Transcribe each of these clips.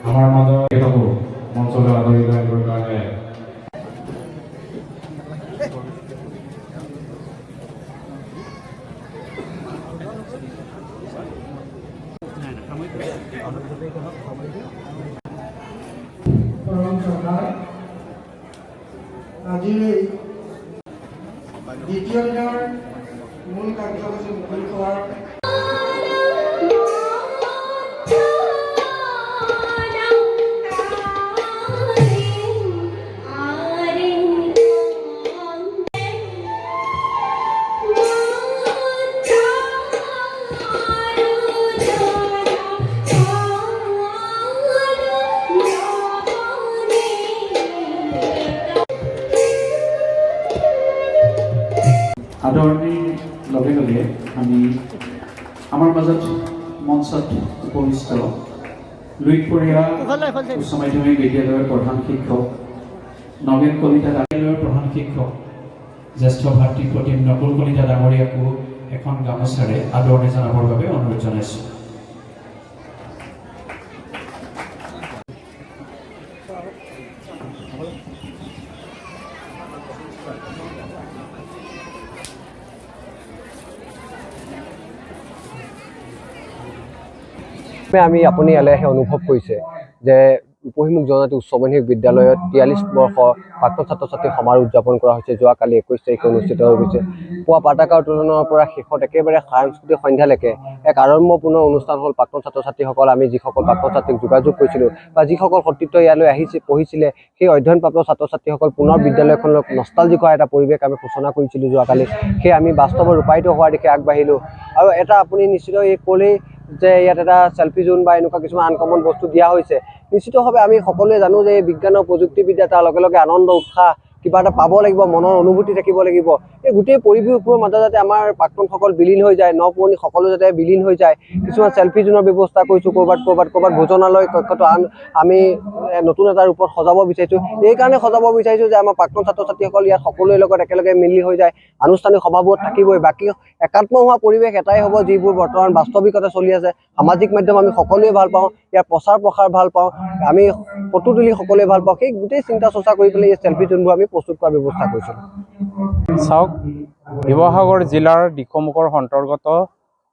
আমাৰ মাজত থাকো মঞ্চলৈ আদৰি লৈ আহিবৰ কাৰণে আজিৰ দ্বিতীয় দিনৰ মূল কাৰ্যসূচী মুকলি হোৱাৰ আদৰণিৰ লগে লগে আমি আমাৰ মাজত মঞ্চত উপবিষ্ট লুইতপৰীয়া উচ্চ মাধ্যমিক বিদ্যালয়ৰ প্ৰধান শিক্ষক নগেন কলিতা বিদ্যালয়ৰ প্ৰধান শিক্ষক জ্যেষ্ঠ ভাতৃ প্ৰতিম নকুল কলিতা ডাঙৰীয়াকো এখন গামোচাৰে আদৰণি জনাবৰ বাবে অনুৰোধ জনাইছোঁ। আমি আপুনি ইয়ালৈ আহি অনুভৱ কৰিছে যে উপহিমুখ জনজাতি উচ্চ মাধ্যমিক বিদ্যালয়ত 43 বৰ্ষ প্ৰাক্তন ছাত্ৰ ছাত্ৰী সমাৰোহ উদযাপন কৰা হৈছে। যোৱাকালি 21 তাৰিখে অনুষ্ঠিত হৈ গৈছে। পুৱা পতাকা উত্তোলনৰ পৰা শেষত একেবাৰে সাংস্কৃতিক সন্ধ্যালৈকে এক আড়ম্বৰপূৰ্ণ অনুষ্ঠান হ'ল। প্ৰাক্তন ছাত্ৰ ছাত্ৰীসকল আমি যিসকল প্ৰাক্তন ছাত্ৰীক যোগাযোগ কৰিছিলোঁ বা যিসকল সতীৰ্থ ইয়ালৈ পঢ়িছিলে সেই অধ্যয়নপ্ৰাপ্ত ছাত্ৰ ছাত্ৰীসকল পুনৰ বিদ্যালয়খনক নষ্টালজিক হোৱা এটা পৰিৱেশ আমি সূচনা কৰিছিলোঁ যোৱাকালি। সেই আমি বাস্তৱত ৰূপায়িত হোৱাৰ দিশে আগবাঢ়িলোঁ। আৰু এটা আপুনি নিশ্চিত এই ক'লেই যে ইয়াত এটা চেল্ফি জোন বা এনেকুৱা কিছুমান আনকমন বস্তু দিয়া হৈছে। নিশ্চিতভাৱে আমি সকলোৱে জানো যে এই বিজ্ঞান আৰু প্ৰযুক্তিবিদ্যা তাৰ লগে লগে আনন্দ উৎসাহ কিবা এটা পাব লাগিব, মনৰ অনুভূতি থাকিব লাগিব। এই গোটেই পৰিৱেশবোৰৰ মাজত যাতে আমাৰ প্ৰাক্তনসকল বিলীন হৈ যায়, নপুৰণি সকলো যাতে বিলীন হৈ যায়। কিছুমান চেল্ফি জোনৰ ব্যৱস্থা কৰিছোঁ, ক'ৰবাত ভোজনালয় কক্ষটো আমি নতুন এটা ৰূপত সজাব বিচাৰিছোঁ। এইকাৰণে সজাব বিচাৰিছোঁ যে আমাৰ প্ৰাক্তন ছাত্ৰ ছাত্ৰীসকল ইয়াত সকলোৰে লগত একেলগে মিলি হৈ যায়। আনুষ্ঠানিক সভাবোৰত থাকিবই, বাকী একাত্ম হোৱা পৰিৱেশ এটাই হ'ব যিবোৰ বৰ্তমান বাস্তৱিকতে চলি আছে। সামাজিক মাধ্যম আমি সকলোৱে ভাল পাওঁ, ইয়াৰ প্ৰচাৰ প্ৰসাৰ ভাল পাওঁ, আমি ফটো তুলি সকলোৱে ভাল পাওঁ। সেই গোটেই চিন্তা চৰ্চা কৰি পেলাই এই চেল্ফি জোনবোৰ আমি প্ৰস্তুত কৰাৰ ব্যৱস্থা কৰিছিলোঁ। চাওক, শিৱসাগৰ জিলাৰ দিখৌমুখৰ অন্তৰ্গত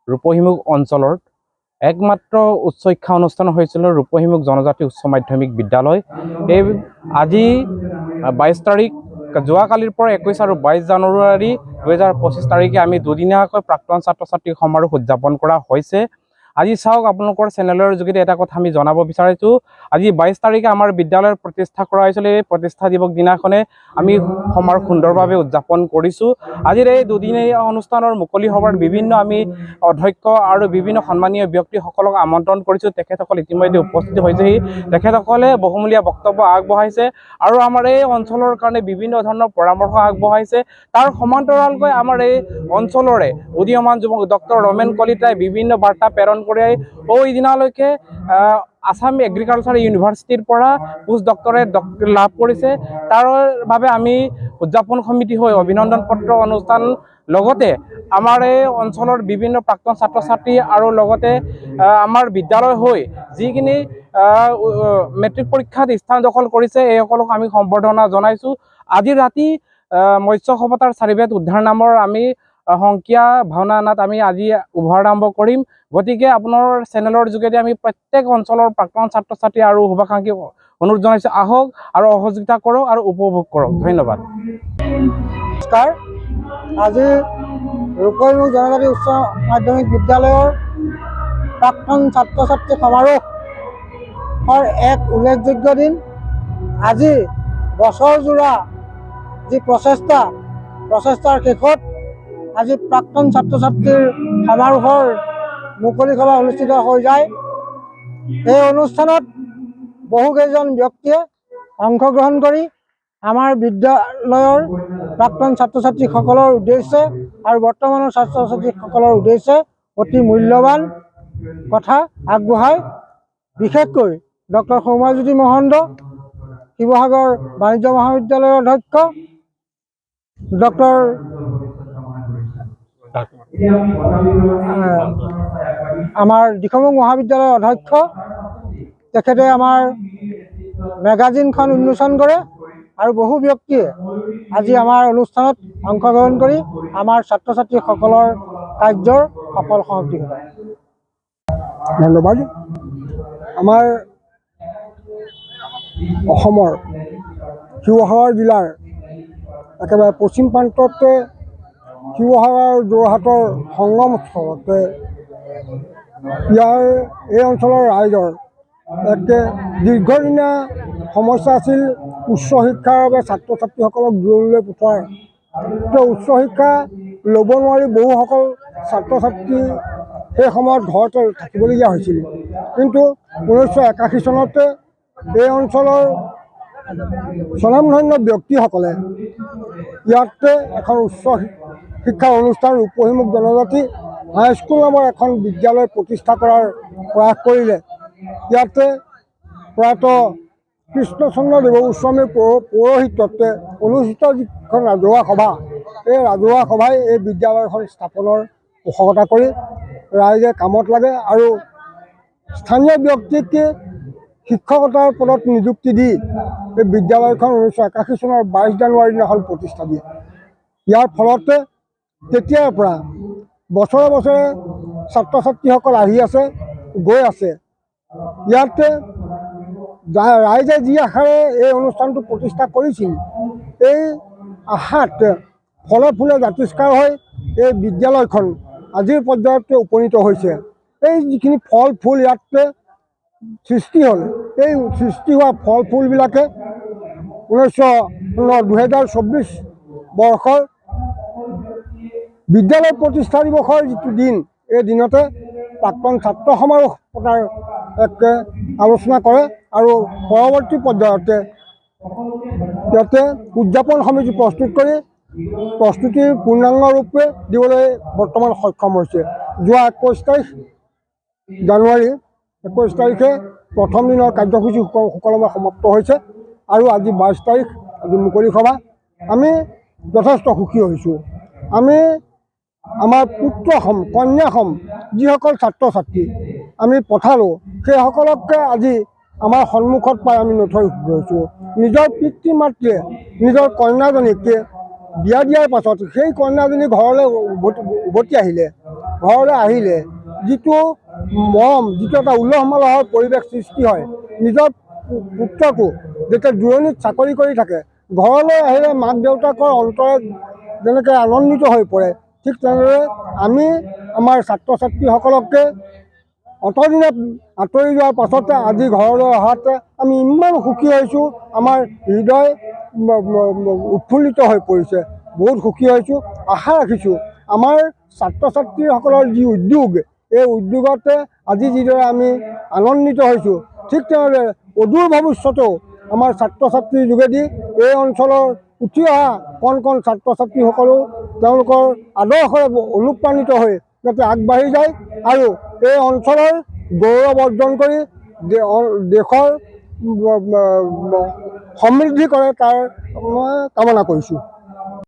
ৰূপহীমুখ অঞ্চলত একমাত্ৰ উচ্চ শিক্ষা অনুষ্ঠান হৈছিল ৰূপহীমুখ জনজাতি উচ্চ মাধ্যমিক বিদ্যালয়। এই আজি 22 তাৰিখ, যোৱাকালিৰ পৰা 21 আৰু 22 জানুৱাৰী 2025 তাৰিখে আমি দুদিনীয়াকৈ প্ৰাক্তন ছাত্ৰ ছাত্ৰী সমাৰোহ উদযাপন কৰা হৈছে। আজি চাওক, আপোনালোকৰ চেনেলৰ যোগেদি এটা কথা আমি জনাব বিচাৰিছোঁ। আজি 22 তাৰিখে আমাৰ বিদ্যালয়ৰ প্ৰতিষ্ঠা কৰা হৈছিল। এই প্ৰতিষ্ঠা দিৱস দিনাখনে আমি সমাৰোহ সুন্দৰভাৱে উদযাপন কৰিছোঁ। আজিৰ এই দুদিনীয়া অনুষ্ঠানৰ মুকলি সভাত বিভিন্ন আমি অধ্যক্ষ আৰু বিভিন্ন সন্মানীয় ব্যক্তিসকলক আমন্ত্ৰণ কৰিছোঁ। তেখেতসকল ইতিমধ্যে উপস্থিত হৈছেহি। তেখেতসকলে বহুমূলীয়া বক্তব্য আগবঢ়াইছে আৰু আমাৰ এই অঞ্চলৰ কাৰণে বিভিন্ন ধৰণৰ পৰামৰ্শ আগবঢ়াইছে। তাৰ সমান্তৰালকৈ আমাৰ এই অঞ্চলৰে উদীয়মান যুৱক ডক্টৰ ৰমেন কলিতাই বিভিন্ন বাৰ্তা প্ৰেৰণ কৰি এই দিনালৈকে আসাম এগ্ৰিকালচাৰ ইউনিভাৰ্চিটিৰ পৰা পোষ্ট ডক্টৰেট লাভ কৰিছে। তাৰ বাবে আমি উদযাপন সমিতি হৈ অভিনন্দন পত্ৰ অনুষ্ঠান লগতে আমাৰ এই অঞ্চলৰ বিভিন্ন প্ৰাক্তন ছাত্ৰ ছাত্ৰী আৰু লগতে আমাৰ বিদ্যালয় হৈ যিখিনি মেট্ৰিক পৰীক্ষাত স্থান দখল কৰিছে এইসকলক আমি সম্বৰ্ধনা জনাইছোঁ। আজি ৰাতি মৎস্য সভতাৰ চাৰিবেদ উদ্ধাৰ নামৰ আমি সংকীয়া ভাওনা নাট আমি আজি শুভাৰম্ভ কৰিম। গতিকে আপোনাৰ চেনেলৰ যোগেদি আমি প্ৰত্যেক অঞ্চলৰ প্ৰাক্তন ছাত্ৰ ছাত্ৰী আৰু শুভাকাংক্ষীক অনুৰোধ জনাইছোঁ, আহক আৰু সহযোগিতা কৰক আৰু উপভোগ কৰক। ধন্যবাদ। নমস্কাৰ। আজি ৰূপহীমুখ জনজাতি উচ্চ মাধ্যমিক বিদ্যালয়ৰ প্ৰাক্তন ছাত্ৰ ছাত্ৰী সমাৰোহৰ এক উল্লেখযোগ্য দিন। আজি বছৰজোৰা যি প্ৰচেষ্টাৰ শেষত আজি প্ৰাক্তন ছাত্ৰ ছাত্ৰীৰ সমাৰোহৰ মুকলি সভা অনুষ্ঠিত হৈ যায়। এই অনুষ্ঠানত বহুকেইজন ব্যক্তিয়ে অংশগ্ৰহণ কৰি আমাৰ বিদ্যালয়ৰ প্ৰাক্তন ছাত্ৰ ছাত্ৰীসকলৰ উদ্দেশ্যে আৰু বৰ্তমানৰ ছাত্ৰ ছাত্ৰীসকলৰ উদ্দেশ্যে অতি মূল্যৱান কথা আগবঢ়ায়। বিশেষকৈ ডক্টৰ সৌম্যজ্যোতি মহন্ত, শিৱসাগৰ বাণিজ্য মহাবিদ্যালয়ৰ অধ্যক্ষ, ডক্টৰ আমাৰ দিখৌমুখ মহাবিদ্যালয়ৰ অধ্যক্ষ, তেখেতে আমাৰ মেগাজিনখন উন্মোচন কৰে আৰু বহু ব্যক্তিয়ে আজি আমাৰ অনুষ্ঠানত অংশগ্ৰহণ কৰি আমাৰ ছাত্ৰ ছাত্ৰীসকলৰ কাৰ্যৰ সফল সমাপ্তি ঘটায়। ধন্যবাদ। আমাৰ অসমৰ শিৱসাগৰ জিলাৰ একেবাৰে পশ্চিম প্ৰান্ততে শিৱসাগৰ আৰু যোৰহাটৰ সংগমস্থলতে এই অঞ্চলৰ ৰাইজৰ এক দীৰ্ঘদিনীয়া সমস্যা আছিল উচ্চ শিক্ষাৰ বাবে ছাত্ৰ ছাত্ৰীসকলক দূৰলৈ পঠোৱাৰ। উচ্চ শিক্ষা ল'ব নোৱাৰি বহুসকল ছাত্ৰ ছাত্ৰী সেই সময়ত ঘৰতে থাকিবলগীয়া হৈছিল। কিন্তু 1981 চনতে এই অঞ্চলৰ স্বনামধন্য ব্যক্তিসকলে ইয়াতে এখন উচ্চ শিক্ষাৰ অনুষ্ঠান ৰূপহীমুখ জনজাতি হাইস্কুল নামৰ এখন বিদ্যালয় প্ৰতিষ্ঠা কৰাৰ প্ৰয়াস কৰিলে। ইয়াতে প্ৰয়াত কৃষ্ণচন্দ্ৰ দেৱগোস্বামীৰ পৌৰোহিত্যতে অনুষ্ঠিত যিখন ৰাজহুৱা সভা, এই ৰাজহুৱা সভাই এই বিদ্যালয়খন স্থাপনৰ পোষকতা কৰি ৰাইজে কামত লাগে আৰু স্থানীয় ব্যক্তিক শিক্ষকতাৰ পদত নিযুক্তি দি এই বিদ্যালয়খন 1981 চনৰ 22 জানুৱাৰী দিনাখন প্ৰতিষ্ঠা দিয়ে। ইয়াৰ ফলতে তেতিয়াৰ পৰা বছৰে বছৰে ছাত্ৰ ছাত্ৰীসকল আহি আছে, গৈ আছে। ইয়াতে ৰাইজে যি আশাৰে এই অনুষ্ঠানটো প্ৰতিষ্ঠা কৰিছিল, এই আশাত ফলে ফুলে জাতিষ্কাৰ হৈ এই বিদ্যালয়খন আজিৰ পৰ্যায়ত উপনীত হৈছে। এই যিখিনি ফল ফুল ইয়াতে সৃষ্টি হ'ল, এই সৃষ্টি হোৱা ফল ফুলবিলাকে 2024 বৰ্ষৰ বিদ্যালয় প্ৰতিষ্ঠা দিৱসৰ যিটো দিন, এই দিনতে প্ৰাক্তন ছাত্ৰ সমাৰোহ পতাৰ এক আলোচনা কৰে আৰু পৰৱৰ্তী পৰ্যায়তে ইয়াতে উদযাপন সমিতি প্ৰস্তুত কৰি প্ৰস্তুতিৰ পূৰ্ণাংগ ৰূপে দিবলৈ বৰ্তমান সক্ষম হৈছে। যোৱা 21 জানুৱাৰী 21 তাৰিখে প্ৰথম দিনৰ কাৰ্যসূচী সুকলমে সমাপ্ত হৈছে আৰু আজি 22 তাৰিখ, আজি মুকলি সভা। আমি যথেষ্ট সুখী হৈছোঁ। আমি আমাৰ পুত্ৰ হ'ম, কন্যা হ'ম, যিসকল ছাত্ৰ ছাত্ৰী আমি পঠালোঁ, সেইসকলকে আজি আমাৰ সন্মুখত পাই আমি নথৈ সুখী হৈছোঁ। নিজৰ পিতৃ মাতৃয়ে নিজৰ কন্যাজনীক বিয়া দিয়াৰ পাছত সেই কন্যাজনী ঘৰলৈ উভতি আহিলে যিটো মৰম, যিটো এটা উলহ মালহৰ পৰিৱেশ সৃষ্টি হয়, নিজৰ পুত্ৰকো যেতিয়া দূৰণিত চাকৰি কৰি থাকে, ঘৰলৈ আহিলে মাক দেউতাকৰ অন্তৰত যেনেকৈ আনন্দিত হৈ পৰে, ঠিক তেনেদৰে আমি আমাৰ ছাত্ৰ ছাত্ৰীসকলকে অতদিনে আঁতৰি যোৱাৰ পাছতে আজি ঘৰলৈ অহাতে আমি ইমান সুখী হৈছোঁ, আমাৰ হৃদয় উৎফুল্লিত হৈ পৰিছে। বহুত সুখী হৈছোঁ। আশা ৰাখিছোঁ আমাৰ ছাত্ৰ ছাত্ৰীসকলৰ যি উদ্যোগ, এই উদ্যোগতে আজি যিদৰে আমি আনন্দিত হৈছোঁ, ঠিক তেনেদৰে অদূৰ ভৱিষ্যতেও আমাৰ ছাত্ৰ ছাত্ৰীৰ যোগেদি এই অঞ্চলৰ উঠি অহা কণ কণ ছাত্ৰ ছাত্ৰীসকলেও তেওঁলোকৰ আদৰ্শৰে অনুপ্ৰাণিত হৈ যাতে আগবাঢ়ি যায় আৰু এই অঞ্চলৰ গৌৰৱ অৰ্জন কৰি দেশৰ সমৃদ্ধি কৰে, তাৰ মই কামনা কৰিছোঁ।